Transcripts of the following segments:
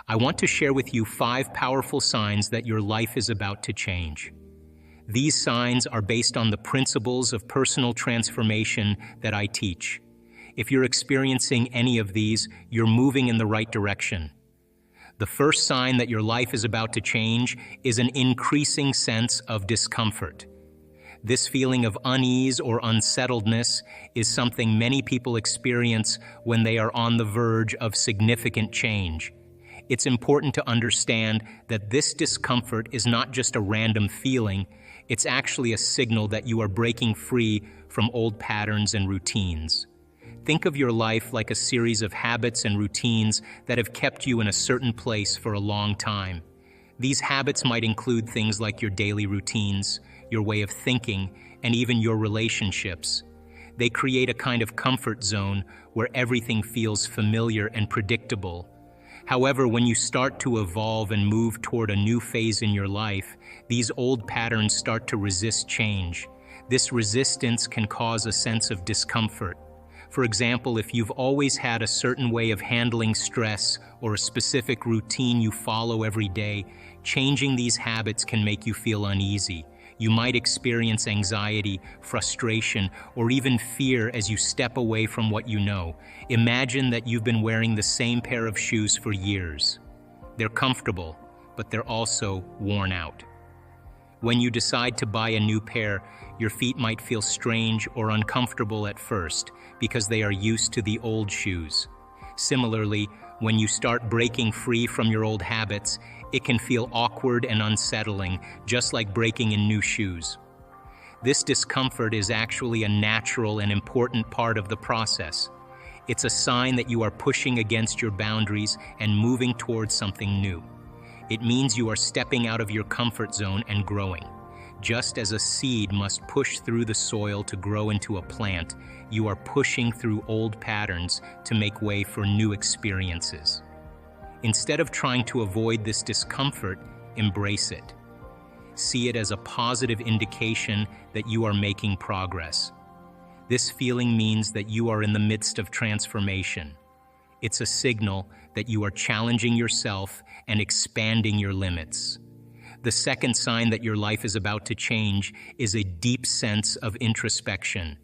I want to share with you 5 powerful signs that your life is about to change. These signs are based on the principles of personal transformation that I teach. If you're experiencing any of these, you're moving in the right direction. The first sign that your life is about to change is an increasing sense of discomfort. This feeling of unease or unsettledness is something many people experience when they are on the verge of significant change. It's important to understand that this discomfort is not just a random feeling, it's actually a signal that you are breaking free from old patterns and routines. Think of your life like a series of habits and routines that have kept you in a certain place for a long time. These habits might include things like your daily routines, your way of thinking, and even your relationships. They create a kind of comfort zone where everything feels familiar and predictable. However, when you start to evolve and move toward a new phase in your life, these old patterns start to resist change. This resistance can cause a sense of discomfort. For example, if you've always had a certain way of handling stress or a specific routine you follow every day, changing these habits can make you feel uneasy. You might experience anxiety, frustration, or even fear as you step away from what you know. Imagine that you've been wearing the same pair of shoes for years. They're comfortable, but they're also worn out. When you decide to buy a new pair, your feet might feel strange or uncomfortable at first because they are used to the old shoes. Similarly, when you start breaking free from your old habits, it can feel awkward and unsettling, just like breaking in new shoes. This discomfort is actually a natural and important part of the process. It's a sign that you are pushing against your boundaries and moving towards something new. It means you are stepping out of your comfort zone and growing. Just as a seed must push through the soil to grow into a plant, you are pushing through old patterns to make way for new experiences. Instead of trying to avoid this discomfort, embrace it. See it as a positive indication that you are making progress. This feeling means that you are in the midst of transformation. It's a signal that you are challenging yourself and expanding your limits. The second sign that your life is about to change is a deep sense of introspection.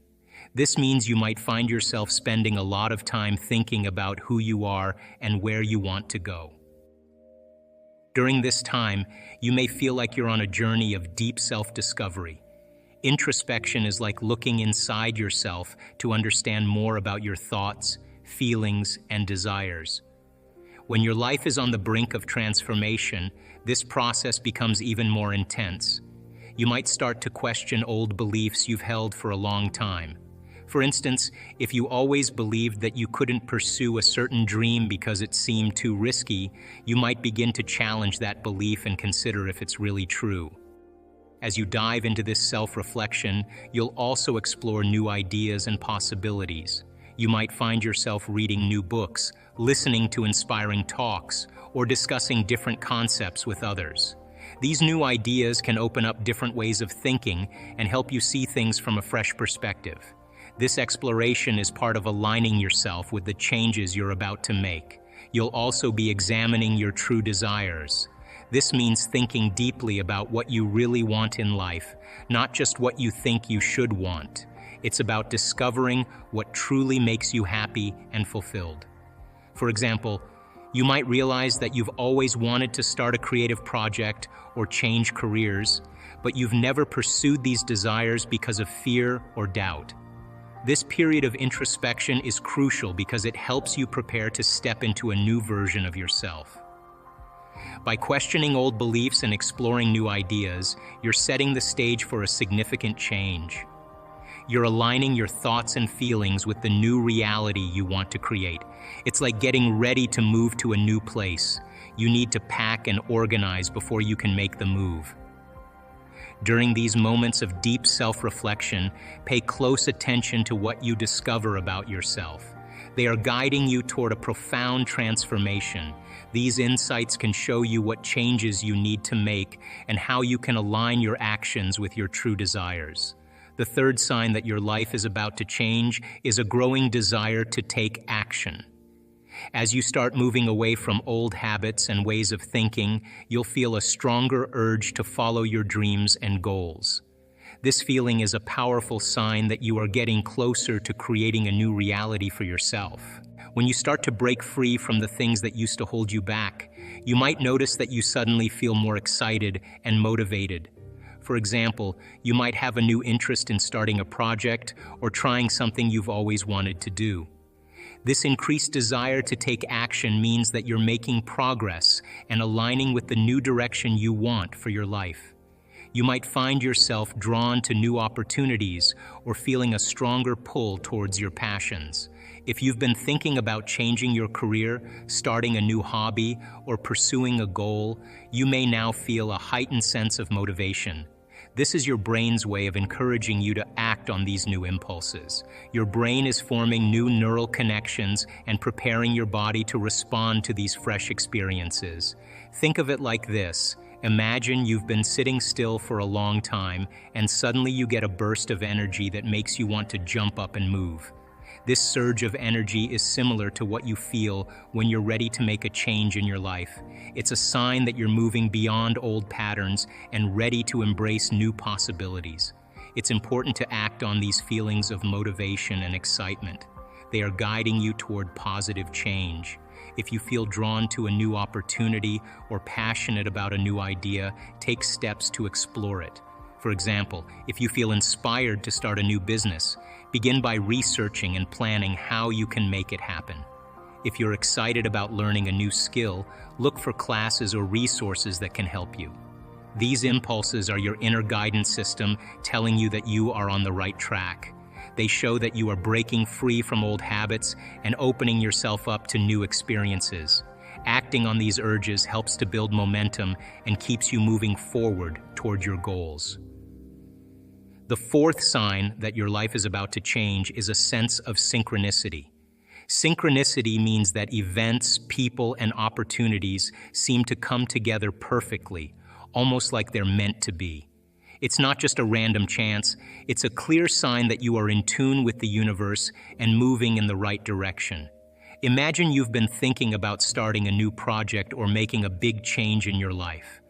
This means you might find yourself spending a lot of time thinking about who you are and where you want to go. During this time, you may feel like you're on a journey of deep self-discovery. Introspection is like looking inside yourself to understand more about your thoughts, feelings, and desires. When your life is on the brink of transformation, this process becomes even more intense. You might start to question old beliefs you've held for a long time. For instance, if you always believed that you couldn't pursue a certain dream because it seemed too risky, you might begin to challenge that belief and consider if it's really true. As you dive into this self-reflection, you'll also explore new ideas and possibilities. You might find yourself reading new books, listening to inspiring talks, or discussing different concepts with others. These new ideas can open up different ways of thinking and help you see things from a fresh perspective. This exploration is part of aligning yourself with the changes you're about to make. You'll also be examining your true desires. This means thinking deeply about what you really want in life, not just what you think you should want. It's about discovering what truly makes you happy and fulfilled. For example, you might realize that you've always wanted to start a creative project or change careers, but you've never pursued these desires because of fear or doubt. This period of introspection is crucial because it helps you prepare to step into a new version of yourself. By questioning old beliefs and exploring new ideas, you're setting the stage for a significant change. You're aligning your thoughts and feelings with the new reality you want to create. It's like getting ready to move to a new place. You need to pack and organize before you can make the move. During these moments of deep self-reflection, pay close attention to what you discover about yourself. They are guiding you toward a profound transformation. These insights can show you what changes you need to make and how you can align your actions with your true desires. The third sign that your life is about to change is a growing desire to take action. As you start moving away from old habits and ways of thinking, you'll feel a stronger urge to follow your dreams and goals. This feeling is a powerful sign that you are getting closer to creating a new reality for yourself. When you start to break free from the things that used to hold you back, you might notice that you suddenly feel more excited and motivated. For example, you might have a new interest in starting a project or trying something you've always wanted to do. This increased desire to take action means that you're making progress and aligning with the new direction you want for your life. You might find yourself drawn to new opportunities or feeling a stronger pull towards your passions. If you've been thinking about changing your career, starting a new hobby, or pursuing a goal, you may now feel a heightened sense of motivation. This is your brain's way of encouraging you to act on these new impulses. Your brain is forming new neural connections and preparing your body to respond to these fresh experiences. Think of it like this. Imagine you've been sitting still for a long time and suddenly you get a burst of energy that makes you want to jump up and move. This surge of energy is similar to what you feel when you're ready to make a change in your life. It's a sign that you're moving beyond old patterns and ready to embrace new possibilities. It's important to act on these feelings of motivation and excitement. They are guiding you toward positive change. If you feel drawn to a new opportunity or passionate about a new idea, take steps to explore it. For example, if you feel inspired to start a new business, begin by researching and planning how you can make it happen. If you're excited about learning a new skill, look for classes or resources that can help you. These impulses are your inner guidance system telling you that you are on the right track. They show that you are breaking free from old habits and opening yourself up to new experiences. Acting on these urges helps to build momentum and keeps you moving forward toward your goals. The fourth sign that your life is about to change is a sense of synchronicity. Synchronicity means that events, people, and opportunities seem to come together perfectly, almost like they're meant to be. It's not just a random chance, it's a clear sign that you are in tune with the universe and moving in the right direction. Imagine you've been thinking about starting a new project or making a big change in your life.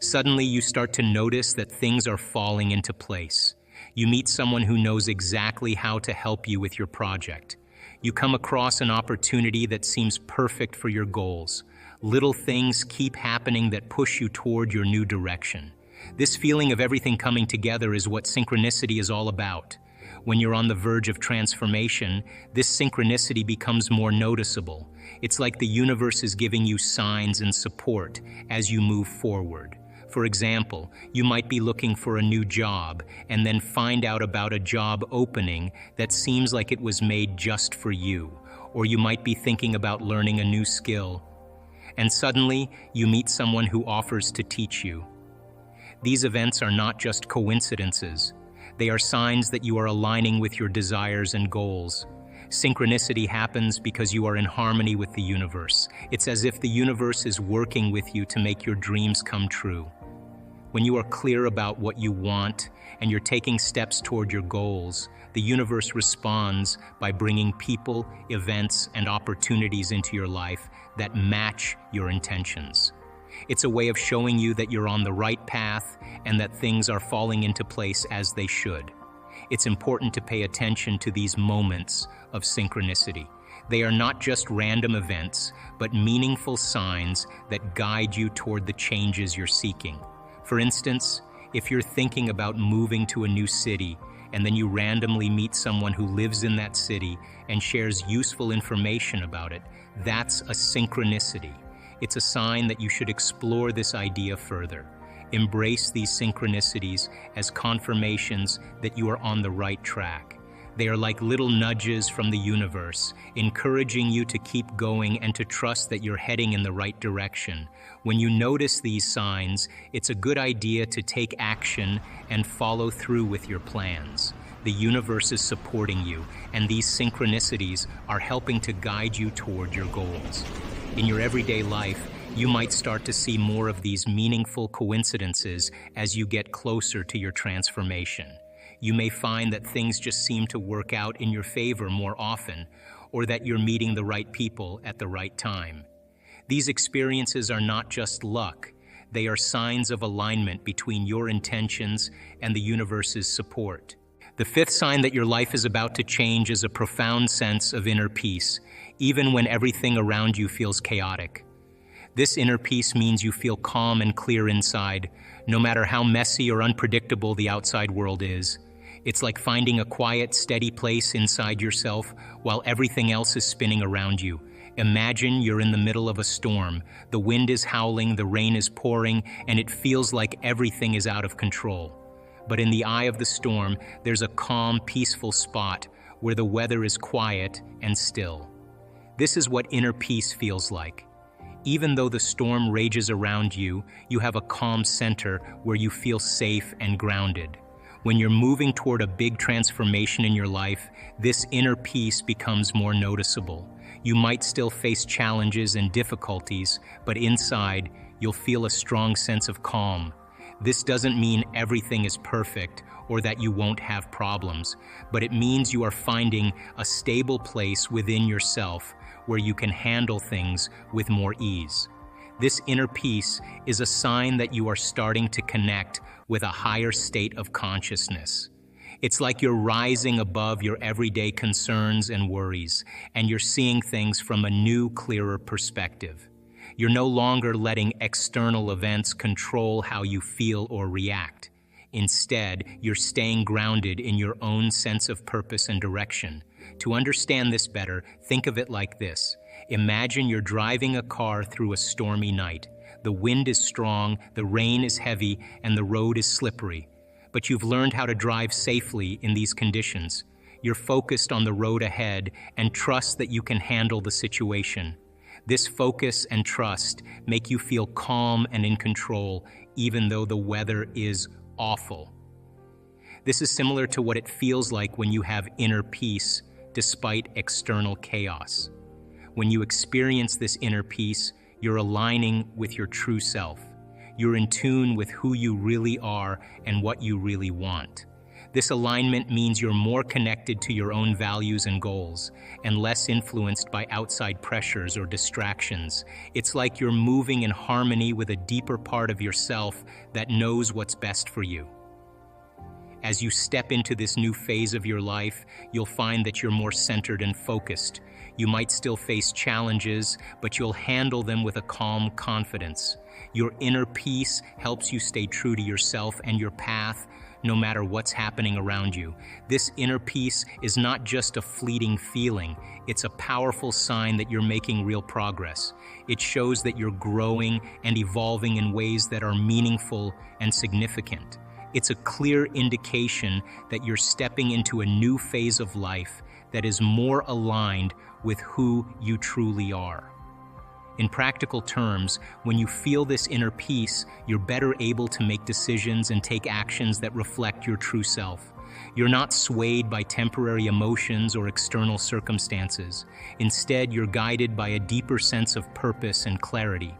Suddenly, you start to notice that things are falling into place. You meet someone who knows exactly how to help you with your project. You come across an opportunity that seems perfect for your goals. Little things keep happening that push you toward your new direction. This feeling of everything coming together is what synchronicity is all about. When you're on the verge of transformation, this synchronicity becomes more noticeable. It's like the universe is giving you signs and support as you move forward. For example, you might be looking for a new job and then find out about a job opening that seems like it was made just for you. Or you might be thinking about learning a new skill, and suddenly you meet someone who offers to teach you. These events are not just coincidences. They are signs that you are aligning with your desires and goals. Synchronicity happens because you are in harmony with the universe. It's as if the universe is working with you to make your dreams come true. When you are clear about what you want and you're taking steps toward your goals, the universe responds by bringing people, events, and opportunities into your life that match your intentions. It's a way of showing you that you're on the right path and that things are falling into place as they should. It's important to pay attention to these moments of synchronicity. They are not just random events, but meaningful signs that guide you toward the changes you're seeking. For instance, if you're thinking about moving to a new city and then you randomly meet someone who lives in that city and shares useful information about it, that's a synchronicity. It's a sign that you should explore this idea further. Embrace these synchronicities as confirmations that you are on the right track. They are like little nudges from the universe, encouraging you to keep going and to trust that you're heading in the right direction. When you notice these signs, it's a good idea to take action and follow through with your plans. The universe is supporting you, and these synchronicities are helping to guide you toward your goals. In your everyday life, you might start to see more of these meaningful coincidences as you get closer to your transformation. You may find that things just seem to work out in your favor more often, or that you're meeting the right people at the right time. These experiences are not just luck, they are signs of alignment between your intentions and the universe's support. The fifth sign that your life is about to change is a profound sense of inner peace, even when everything around you feels chaotic. This inner peace means you feel calm and clear inside, no matter how messy or unpredictable the outside world is. It's like finding a quiet, steady place inside yourself while everything else is spinning around you. Imagine you're in the middle of a storm. The wind is howling, the rain is pouring, and it feels like everything is out of control. But in the eye of the storm, there's a calm, peaceful spot where the weather is quiet and still. This is what inner peace feels like. Even though the storm rages around you, you have a calm center where you feel safe and grounded. When you're moving toward a big transformation in your life, this inner peace becomes more noticeable. You might still face challenges and difficulties, but inside, you'll feel a strong sense of calm. This doesn't mean everything is perfect or that you won't have problems, but it means you are finding a stable place within yourself where you can handle things with more ease. This inner peace is a sign that you are starting to connect with a higher state of consciousness. It's like you're rising above your everyday concerns and worries, and you're seeing things from a new, clearer perspective. You're no longer letting external events control how you feel or react. Instead, you're staying grounded in your own sense of purpose and direction. To understand this better, think of it like this. Imagine you're driving a car through a stormy night. The wind is strong, the rain is heavy, and the road is slippery. But you've learned how to drive safely in these conditions. You're focused on the road ahead and trust that you can handle the situation. This focus and trust make you feel calm and in control, even though the weather is awful. This is similar to what it feels like when you have inner peace despite external chaos. When you experience this inner peace, you're aligning with your true self. You're in tune with who you really are and what you really want. This alignment means you're more connected to your own values and goals, and less influenced by outside pressures or distractions. It's like you're moving in harmony with a deeper part of yourself that knows what's best for you. As you step into this new phase of your life, you'll find that you're more centered and focused. You might still face challenges, but you'll handle them with a calm confidence. Your inner peace helps you stay true to yourself and your path, no matter what's happening around you. This inner peace is not just a fleeting feeling, it's a powerful sign that you're making real progress. It shows that you're growing and evolving in ways that are meaningful and significant. It's a clear indication that you're stepping into a new phase of life that is more aligned with who you truly are. In practical terms, when you feel this inner peace, you're better able to make decisions and take actions that reflect your true self. You're not swayed by temporary emotions or external circumstances. Instead, you're guided by a deeper sense of purpose and clarity.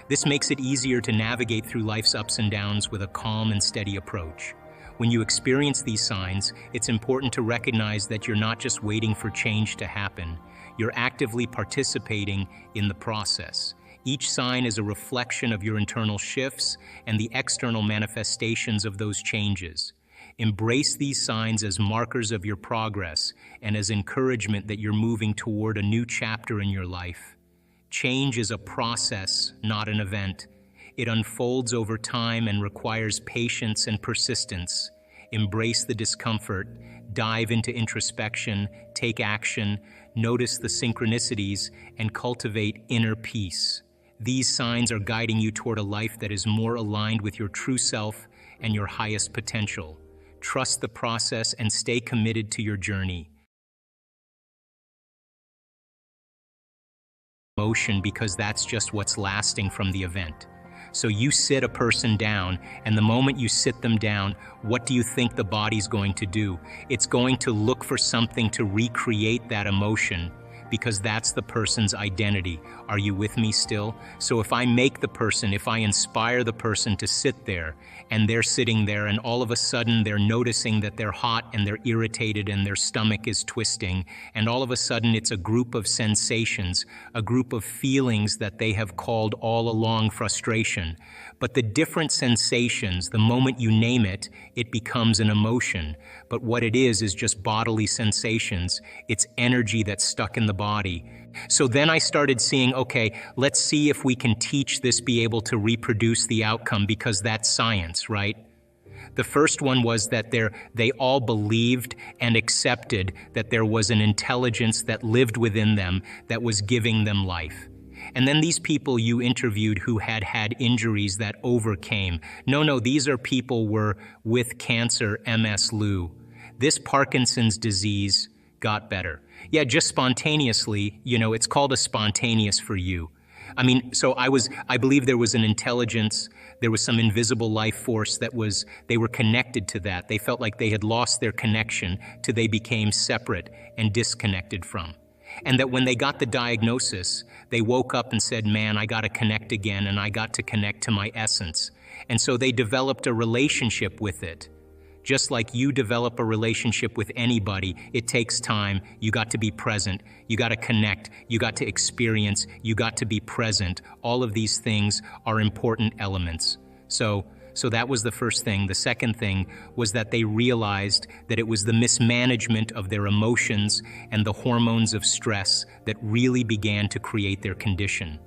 This makes it easier to navigate through life's ups and downs with a calm and steady approach. When you experience these signs, it's important to recognize that you're not just waiting for change to happen. You're actively participating in the process. Each sign is a reflection of your internal shifts and the external manifestations of those changes. Embrace these signs as markers of your progress and as encouragement that you're moving toward a new chapter in your life. Change is a process, not an event. It unfolds over time and requires patience and persistence. Embrace the discomfort, dive into introspection, take action, notice the synchronicities, and cultivate inner peace. These signs are guiding you toward a life that is more aligned with your true self and your highest potential. Trust the process and stay committed to your journey. Emotion, because that's just what's lasting from the event. So you sit a person down, and the moment you sit them down, what do you think the body's going to do? It's going to look for something to recreate that emotion, because that's the person's identity. Are you with me still? So if I make the person, if I inspire the person to sit there, and they're sitting there and all of a sudden they're noticing that they're hot and they're irritated and their stomach is twisting, and all of a sudden it's a group of sensations, a group of feelings that they have called all along frustration. But the different sensations, the moment you name it, it becomes an emotion. But what it is just bodily sensations. It's energy that's stuck in the body. So then I started seeing, okay, let's see if we can teach this be able to reproduce the outcome, because that's science, right? The first one was that they all believed and accepted that there was an intelligence that lived within them that was giving them life. And then these people you interviewed who had had injuries that overcame. No, these are people were with cancer, MS, Lou. This Parkinson's disease got better. Yeah, just spontaneously, it's called a spontaneous for you. I mean, so I believe there was an intelligence, there was some invisible life force they were connected to that. They felt like they had lost their connection till they became separate and disconnected from. And that when they got the diagnosis, they woke up and said, man, I got to connect again, and I got to connect to my essence. And so they developed a relationship with it. Just like you develop a relationship with anybody, it takes time. You got to be present. You got to connect. You got to experience. You got to be present. All of these things are important elements. So that was the first thing. The second thing was that they realized that it was the mismanagement of their emotions and the hormones of stress that really began to create their condition.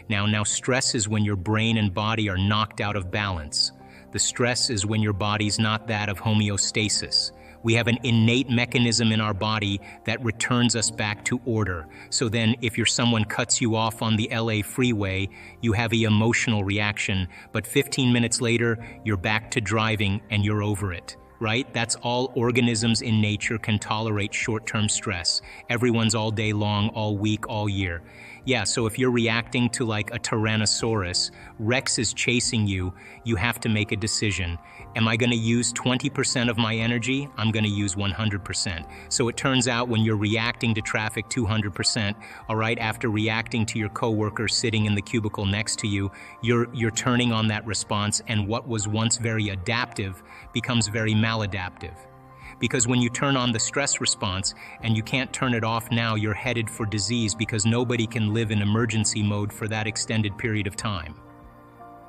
Now stress is when your brain and body are knocked out of balance. The stress is when your body's not that of homeostasis. We have an innate mechanism in our body that returns us back to order. So then if someone cuts you off on the LA freeway, you have an emotional reaction, but 15 minutes later, you're back to driving and you're over it, right? That's all organisms in nature can tolerate short-term stress. Everyone's all day long, all week, all year. Yeah, so if you're reacting to like a Tyrannosaurus, Rex is chasing you, you have to make a decision. Am I going to use 20% of my energy? I'm going to use 100%. So it turns out when you're reacting to traffic 200%, all right, after reacting to your coworker sitting in the cubicle next to you, you're turning on that response, and what was once very adaptive becomes very maladaptive. Because when you turn on the stress response and you can't turn it off now, you're headed for disease, because nobody can live in emergency mode for that extended period of time.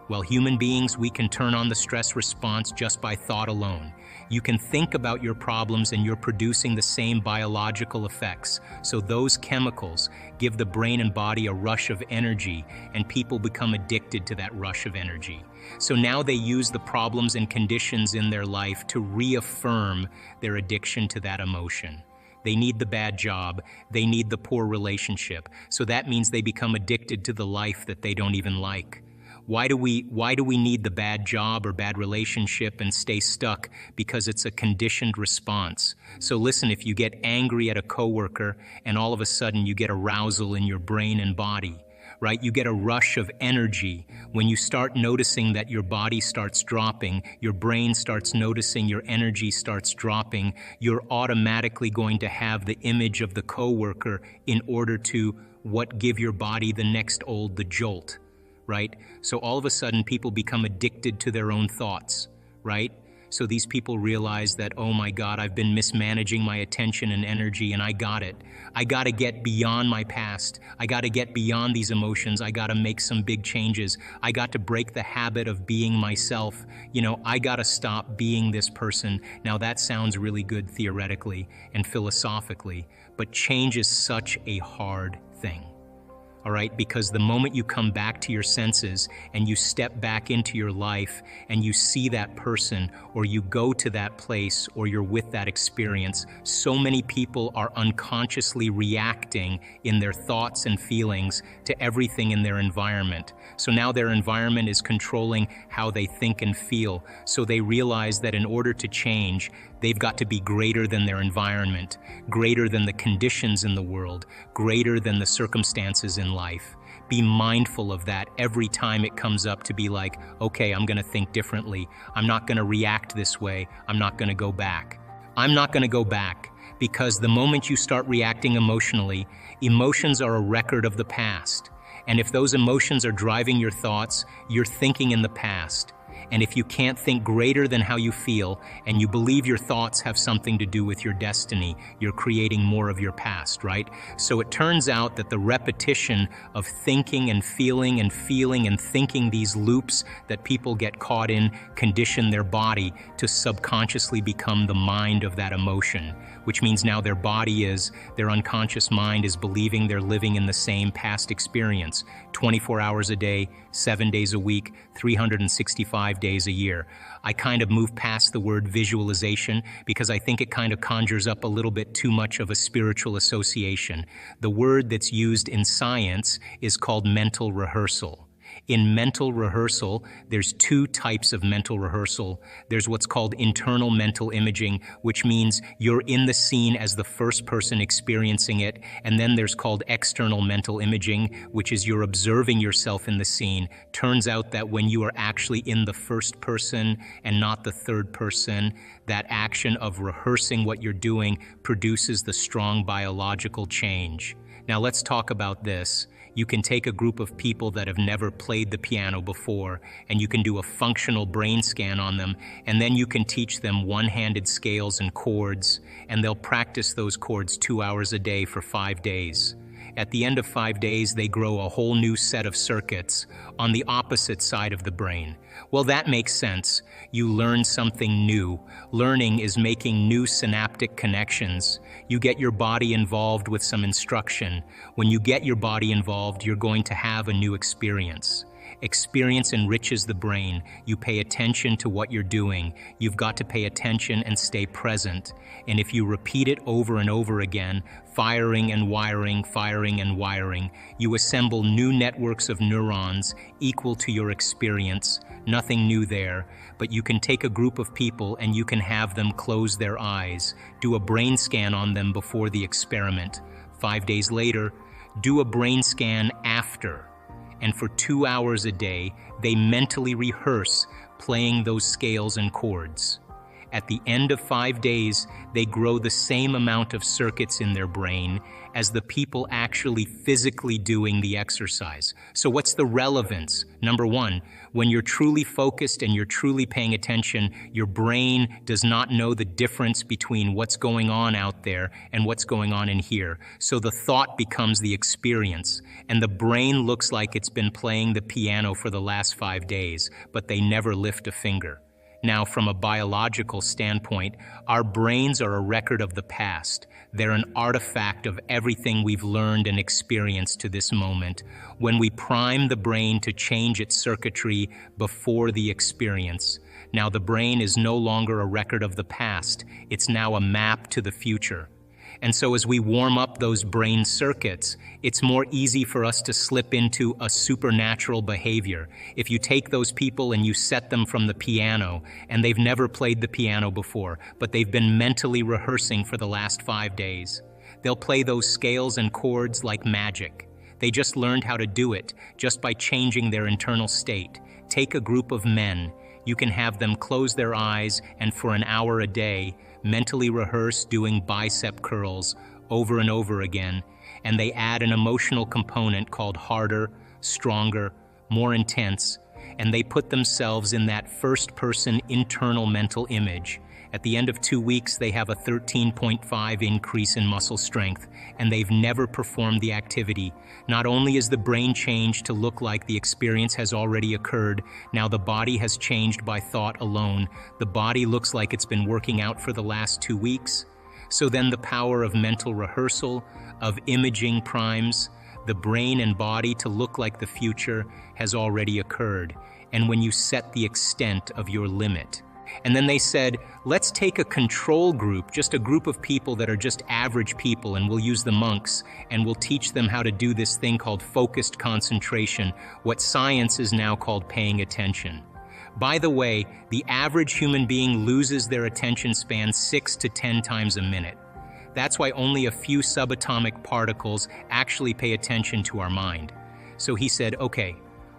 Well, human beings, we can turn on the stress response just by thought alone. You can think about your problems and you're producing the same biological effects. So those chemicals give the brain and body a rush of energy, and people become addicted to that rush of energy. So now they use the problems and conditions in their life to reaffirm their addiction to that emotion. They need the bad job, they need the poor relationship. So that means they become addicted to the life that they don't even like. Why do we need the bad job or bad relationship and stay stuck? Because it's a conditioned response. So listen, if you get angry at a coworker and all of a sudden you get arousal in your brain and body, right? You get a rush of energy. When you start noticing that your body starts dropping, your brain starts noticing your energy starts dropping, you're automatically going to have the image of the coworker in order to give your body the jolt. Right? So all of a sudden people become addicted to their own thoughts, right? So these people realize that, oh my God, I've been mismanaging my attention and energy, and I got it. I got to get beyond my past. I got to get beyond these emotions. I got to make some big changes. I got to break the habit of being myself. I got to stop being this person. Now that sounds really good theoretically and philosophically, but change is such a hard thing. All right, because the moment you come back to your senses and you step back into your life and you see that person, or you go to that place, or you're with that experience, so many people are unconsciously reacting in their thoughts and feelings to everything in their environment. So now their environment is controlling how they think and feel. So they realize that in order to change, they've got to be greater than their environment, greater than the conditions in the world, greater than the circumstances in life. Be mindful of that every time it comes up, to be like, okay, I'm going to think differently. I'm not going to react this way. I'm not going to go back. I'm not going to go back, Because the moment you start reacting emotionally, emotions are a record of the past. And if those emotions are driving your thoughts, you're thinking in the past. And if you can't think greater than how you feel, and you believe your thoughts have something to do with your destiny, you're creating more of your past, right? So it turns out that the repetition of thinking and feeling and feeling and thinking, these loops that people get caught in, condition their body to subconsciously become the mind of that emotion, which means now their unconscious mind is believing they're living in the same past experience, 24 hours a day, 7 days a week, 365 days a year. I kind of move past the word visualization because I think it kind of conjures up a little bit too much of a spiritual association. The word that's used in science is called mental rehearsal. In mental rehearsal, there's two types of mental rehearsal. There's what's called internal mental imaging, which means you're in the scene as the first person experiencing it. And then there's called external mental imaging, which is you're observing yourself in the scene. Turns out that when you are actually in the first person and not the third person, that action of rehearsing what you're doing produces the strong biological change. Now let's talk about this. You can take a group of people that have never played the piano before, and you can do a functional brain scan on them, and then you can teach them one-handed scales and chords, and they'll practice those chords 2 hours a day for 5 days. At the end of 5 days, they grow a whole new set of circuits on the opposite side of the brain. Well, that makes sense. You learn something new. Learning is making new synaptic connections. You get your body involved with some instruction. When you get your body involved, you're going to have a new experience. Experience enriches the brain. You pay attention to what you're doing. You've got to pay attention and stay present. And if you repeat it over and over again, firing and wiring, you assemble new networks of neurons equal to your experience. Nothing new there, but you can take a group of people and you can have them close their eyes. Do a brain scan on them before the experiment. 5 days later, do a brain scan after. And for 2 hours a day, they mentally rehearse playing those scales and chords. At the end of 5 days, they grow the same amount of circuits in their brain as the people actually physically doing the exercise. So what's the relevance? Number one, when you're truly focused and you're truly paying attention, your brain does not know the difference between what's going on out there and what's going on in here. So the thought becomes the experience, and the brain looks like it's been playing the piano for the last 5 days, but they never lift a finger. Now, from a biological standpoint, our brains are a record of the past. They're an artifact of everything we've learned and experienced to this moment. When we prime the brain to change its circuitry before the experience, now the brain is no longer a record of the past. It's now a map to the future. And so as we warm up those brain circuits, it's more easy for us to slip into a supernatural behavior. If you take those people and you set them from the piano, and they've never played the piano before, but they've been mentally rehearsing for the last 5 days, they'll play those scales and chords like magic. They just learned how to do it just by changing their internal state. Take a group of men. You can have them close their eyes and for an hour a day, mentally rehearse doing bicep curls over and over again, and they add an emotional component called harder, stronger, more intense, and they put themselves in that first-person internal mental image. At the end of 2 weeks, they have a 13.5 increase in muscle strength, and they've never performed the activity. Not only is the brain changed to look like the experience has already occurred, now the body has changed by thought alone. The body looks like it's been working out for the last 2 weeks. So then the power of mental rehearsal, of imaging primes, the brain and body to look like the future has already occurred. And when you set the extent of your limit, and then they said, let's take a control group, just a group of people that are just average people, and we'll use the monks, and we'll teach them how to do this thing called focused concentration, what science is now called paying attention. By the way, the average human being loses their attention span 6 to 10 times a minute. That's why only a few subatomic particles actually pay attention to our mind. So he said, okay,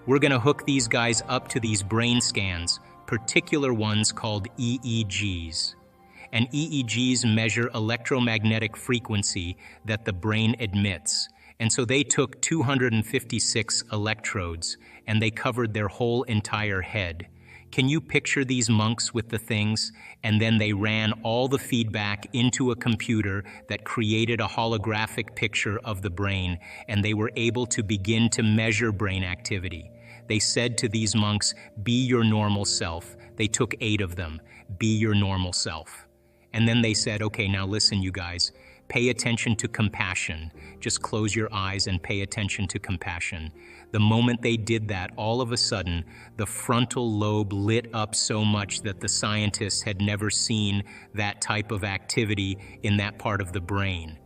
we're going to hook these guys up to these brain scans, particular ones called EEGs. And EEGs measure electromagnetic frequency that the brain emits. And so they took 256 electrodes and they covered their whole entire head. Can you picture these monks with the things? And then they ran all the feedback into a computer that created a holographic picture of the brain, and they were able to begin to measure brain activity. They said to these monks, "Be your normal self." They took 8 of them. Be your normal self. And then they said, okay, now listen, you guys, pay attention to compassion. Just close your eyes and pay attention to compassion. The moment they did that, all of a sudden, the frontal lobe lit up so much that the scientists had never seen that type of activity in that part of the brain.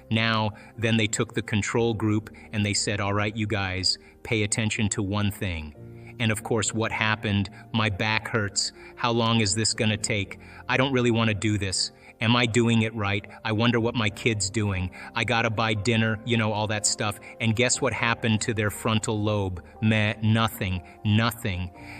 Now, then they took the control group and they said, all right, you guys, pay attention to one thing. And of course, what happened? My back hurts. How long is this gonna take? I don't really want to do this. Am I doing it right? I wonder what my kid's doing. I gotta buy dinner, all that stuff. And guess what happened to their frontal lobe? Meh, nothing.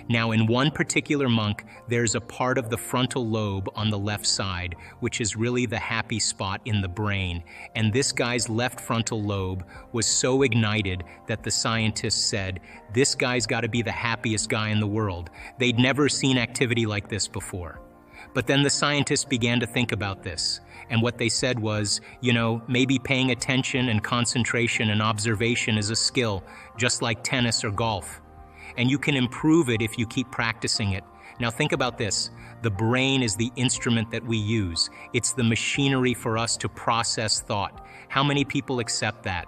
Now, in one particular monk, there's a part of the frontal lobe on the left side, which is really the happy spot in the brain. And this guy's left frontal lobe was so ignited that the scientists said, this guy's gotta be the happiest guy in the world. They'd never seen activity like this before. But then the scientists began to think about this, and what they said was, maybe paying attention and concentration and observation is a skill, just like tennis or golf. And you can improve it if you keep practicing it. Now think about this. The brain is the instrument that we use. It's the machinery for us to process thought. How many people accept that?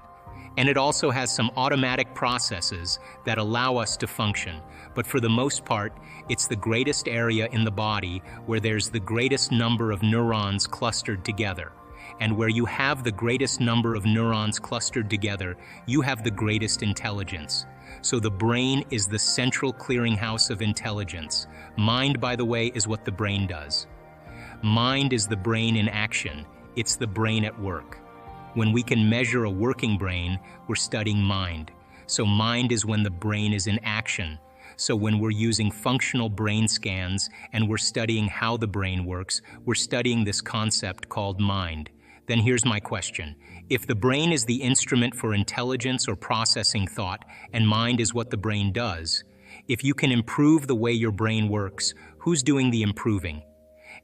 And it also has some automatic processes that allow us to function. But for the most part, it's the greatest area in the body where there's the greatest number of neurons clustered together. And where you have the greatest number of neurons clustered together, you have the greatest intelligence. So the brain is the central clearinghouse of intelligence. Mind, by the way, is what the brain does. Mind is the brain in action. It's the brain at work. When we can measure a working brain, we're studying mind. So mind is when the brain is in action. So when we're using functional brain scans and we're studying how the brain works, we're studying this concept called mind. Then here's my question. If the brain is the instrument for intelligence or processing thought, and mind is what the brain does, if you can improve the way your brain works, who's doing the improving?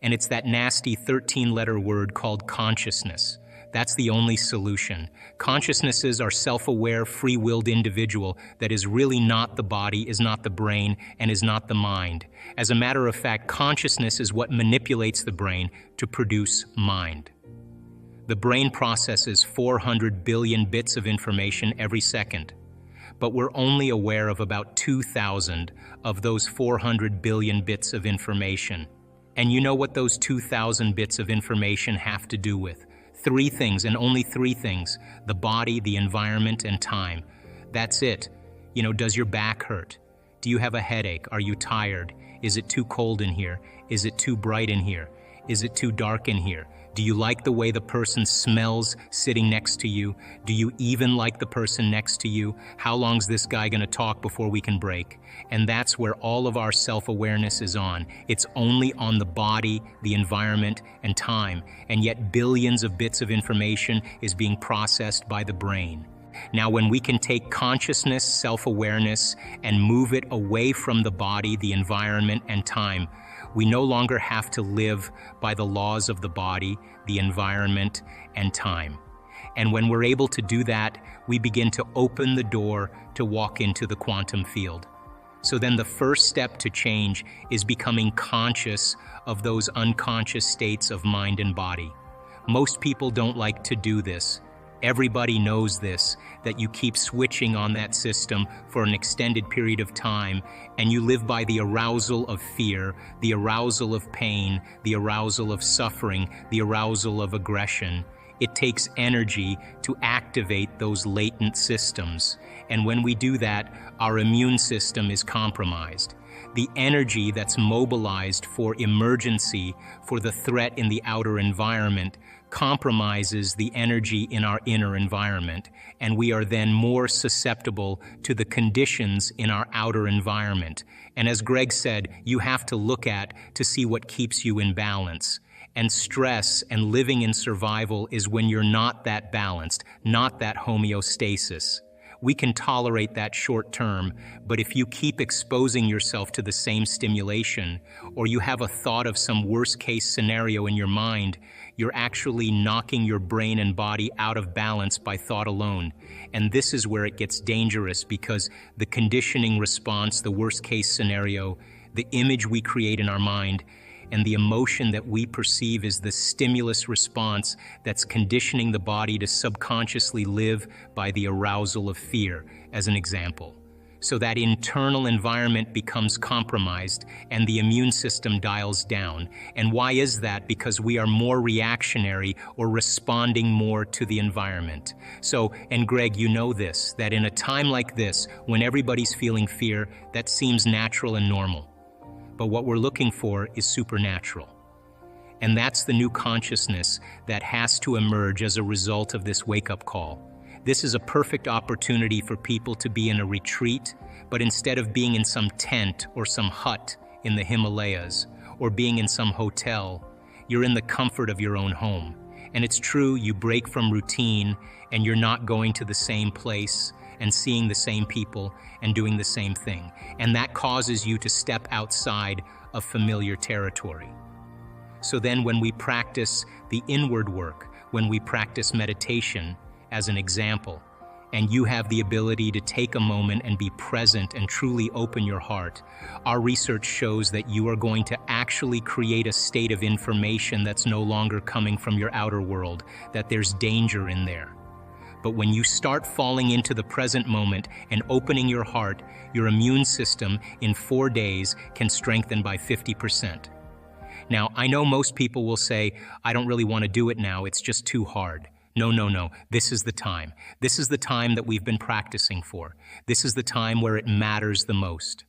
And it's that nasty 13-letter word called consciousness. That's the only solution. Consciousnesses are self-aware, free-willed individual that is really not the body, is not the brain, and is not the mind. As a matter of fact, consciousness is what manipulates the brain to produce mind. The brain processes 400 billion bits of information every second, but we're only aware of about 2,000 of those 400 billion bits of information. And you know what those 2,000 bits of information have to do with? 3 things, and only 3 things: the body, the environment, and time. That's it. Does your back hurt? Do you have a headache? Are you tired? Is it too cold in here? Is it too bright in here? Is it too dark in here? Do you like the way the person smells sitting next to you? Do you even like the person next to you? How long's this guy gonna talk before we can break? And that's where all of our self-awareness is on. It's only on the body, the environment, and time. And yet billions of bits of information is being processed by the brain. Now, when we can take consciousness, self-awareness, and move it away from the body, the environment, and time, we no longer have to live by the laws of the body, the environment, and time. And when we're able to do that, we begin to open the door to walk into the quantum field. So then the first step to change is becoming conscious of those unconscious states of mind and body. Most people don't like to do this. Everybody knows this, that you keep switching on that system for an extended period of time, and you live by the arousal of fear, the arousal of pain, the arousal of suffering, the arousal of aggression. It takes energy to activate those latent systems, and when we do that, our immune system is compromised. The energy that's mobilized for emergency, for the threat in the outer environment, compromises the energy in our inner environment, and we are then more susceptible to the conditions in our outer environment. And as Greg said, you have to look at to see what keeps you in balance. And stress and living in survival is when you're not that balanced, not that homeostasis. We can tolerate that short term, but if you keep exposing yourself to the same stimulation, or you have a thought of some worst-case scenario in your mind, you're actually knocking your brain and body out of balance by thought alone. And this is where it gets dangerous, because the conditioning response, the worst-case scenario, the image we create in our mind, and the emotion that we perceive is the stimulus response that's conditioning the body to subconsciously live by the arousal of fear, as an example. So that internal environment becomes compromised and the immune system dials down. And why is that? Because we are more reactionary or responding more to the environment. So, and Greg, you know this, that in a time like this, when everybody's feeling fear, that seems natural and normal. But what we're looking for is supernatural. And that's the new consciousness that has to emerge as a result of this wake-up call. This is a perfect opportunity for people to be in a retreat, but instead of being in some tent or some hut in the Himalayas, or being in some hotel, you're in the comfort of your own home. And it's true, you break from routine, and you're not going to the same place, and seeing the same people and doing the same thing. And that causes you to step outside of familiar territory. So then when we practice the inward work, when we practice meditation, as an example, and you have the ability to take a moment and be present and truly open your heart, our research shows that you are going to actually create a state of information that's no longer coming from your outer world, that there's danger in there. But when you start falling into the present moment and opening your heart, your immune system in 4 days can strengthen by 50%. Now, I know most people will say, I don't really want to do it now, it's just too hard. No. This is the time. This is the time that we've been practicing for. This is the time where it matters the most.